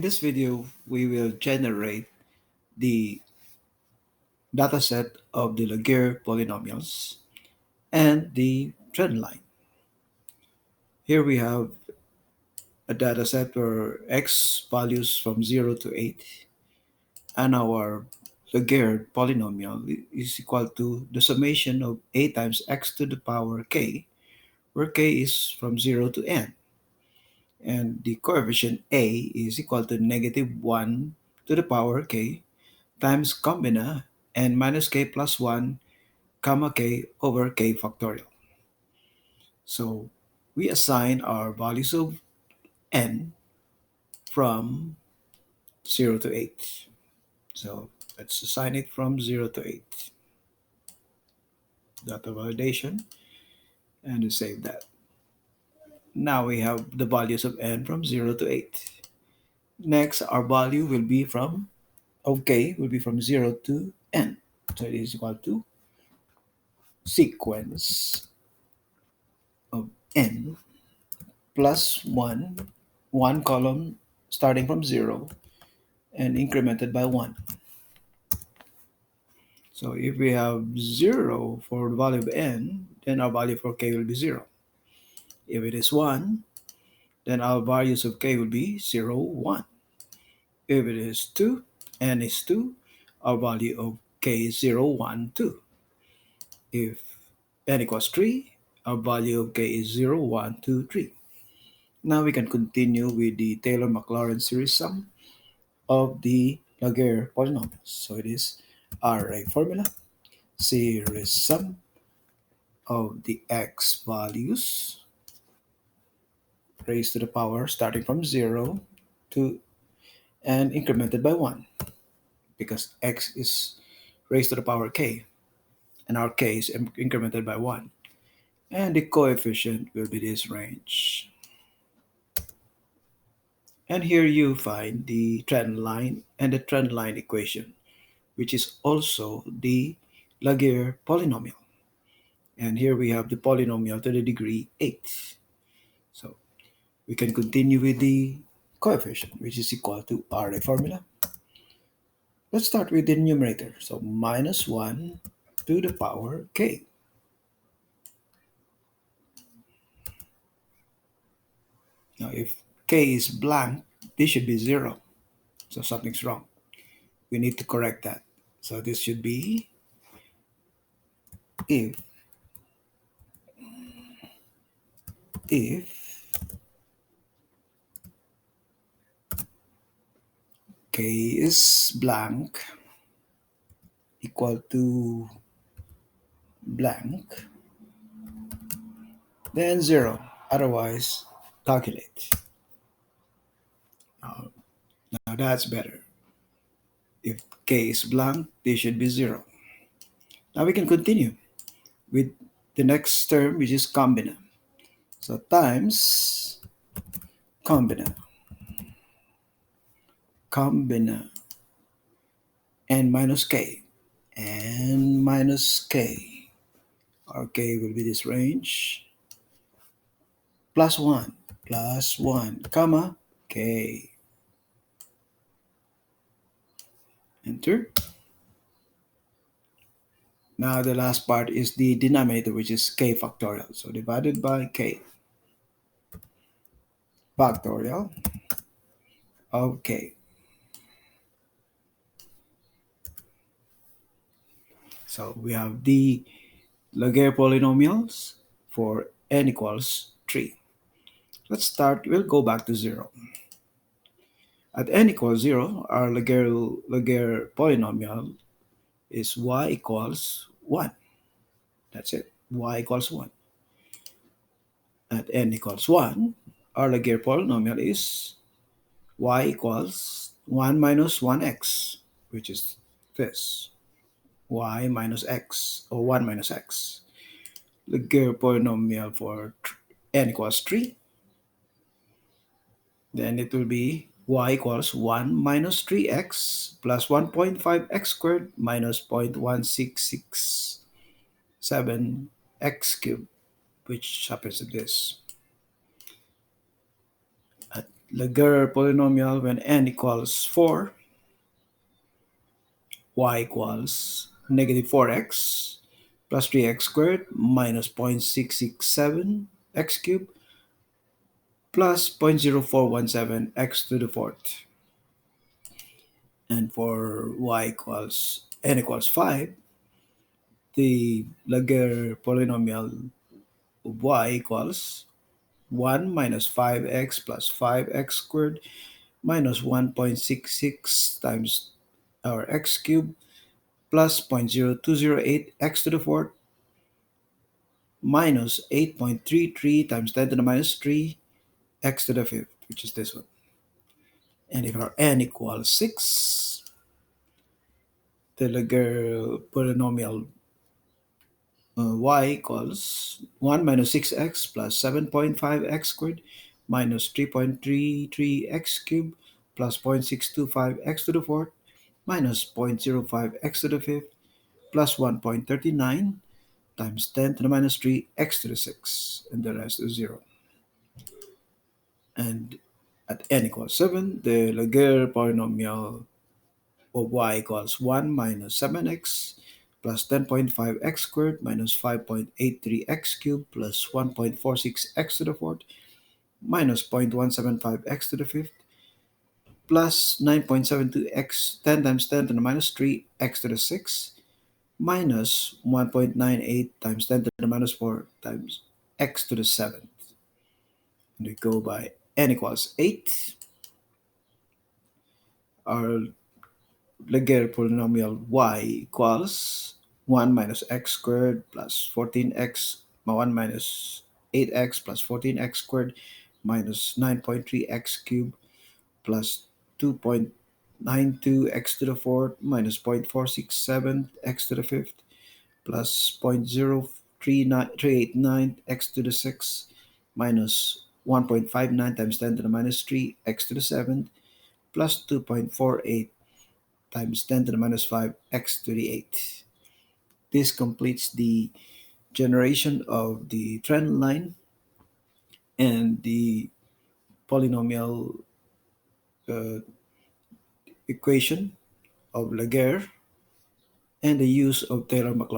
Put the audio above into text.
In this video, we will generate the dataset of the Laguerre polynomials and the trend line. Here we have a dataset where x values from 0 to 8, and our Laguerre polynomial is equal to the summation of a times x to the power k, where k is from 0 to n, and the coefficient a is equal to -1 to the power k times combina and minus k plus 1 comma k over k factorial. So we assign our values of n from 0 to 8. So let's assign it from 0 to 8. Data validation, and we save that. Now we have the values of n from 0 to 8. Next, our value will be from of k will be from 0 to n. So it is equal to sequence of n plus 1 column starting from 0 and incremented by 1. So if we have 0 for the value of n, then our value for k will be 0. If it is 1, then our values of k will be 0, 1. If it is 2, n is 2, our value of k is 0, 1, 2. If n equals 3, our value of k is 0, 1, 2, 3. Now we can continue with the Taylor-Maclaurin series sum of the Laguerre polynomials. So it is array formula, series sum of the x values raised to the power starting from 0 to and incremented by 1, because x is raised to the power k and our k is incremented by 1, and the coefficient will be this range. And here you find the trend line and the trend line equation, which is also the Laguerre polynomial. And here we have the polynomial to the degree 8. So we can continue with the coefficient, which is equal to array formula. Let's start with the numerator. So minus 1 to the power k. Now if k is blank, this should be 0. So something's wrong. We need to correct that. So this should be if if k is blank equal to blank, then 0. Otherwise, calculate. Now, now that's better. If k is blank, this should be 0. Now we can continue with the next term, which is combina. So times combina, combina, and minus k, and minus k. Our k will be this range, plus 1, comma, k. Enter. Now the last part is the denominator, which is k factorial. So divided by k factorial of k. So we have the Laguerre polynomials for n equals 3. Let's start, we'll go back to 0. At n equals 0, our Laguerre polynomial is y equals 1. That's it, y equals 1. At n equals 1, our Laguerre polynomial is y equals 1 minus 1x, which is this, y minus x, or 1 minus x. Laguerre polynomial for n equals 3, then it will be y equals 1 minus 3x plus 1.5x squared minus 0.1667x cubed, which happens to this. At Laguerre polynomial when n equals 4, y equals negative 4x plus 3x squared minus 0.667 x cubed plus 0.0417 x to the fourth. And for y equals n equals 5, the Laguerre polynomial of y equals 1 minus 5x plus 5x squared minus 1.66 times our x cubed plus 0.0208 x to the fourth minus 8.33 times 10 to the minus 3 x to the fifth, which is this one. And if our n equals 6, the Laguerre polynomial y equals 1 minus 6x plus 7.5x squared minus 3.33x cubed plus 0.625x to the fourth minus 0.05x to the fifth plus 1.39 times 10 to the minus 3 x to the 6, and the rest is 0. And at n equals 7, the Laguerre polynomial of y equals 1 minus 7x plus 10.5x squared minus 5.83x cubed plus 1.46x to the fourth minus 0.175x to the fifth plus 9.72x 10 times 10 to the minus 3 x to the 6 minus 1.98 times 10 to the minus 4 times x to the 7th. And we go by n equals 8. Our Laguerre polynomial y equals 1 minus x squared plus 14x 1 minus 8x plus 14x squared minus 9.3x cubed plus 2.92x to the fourth minus 0.467 x to the fifth plus 0.039 x to the sixth minus 1.59 times 10 to the minus 3 x to the seventh plus 2.48 times 10 to the minus 5 x to the 8th. This completes the generation of the trend line and the polynomial uh, equation of Laguerre and the use of Taylor-Maclaurin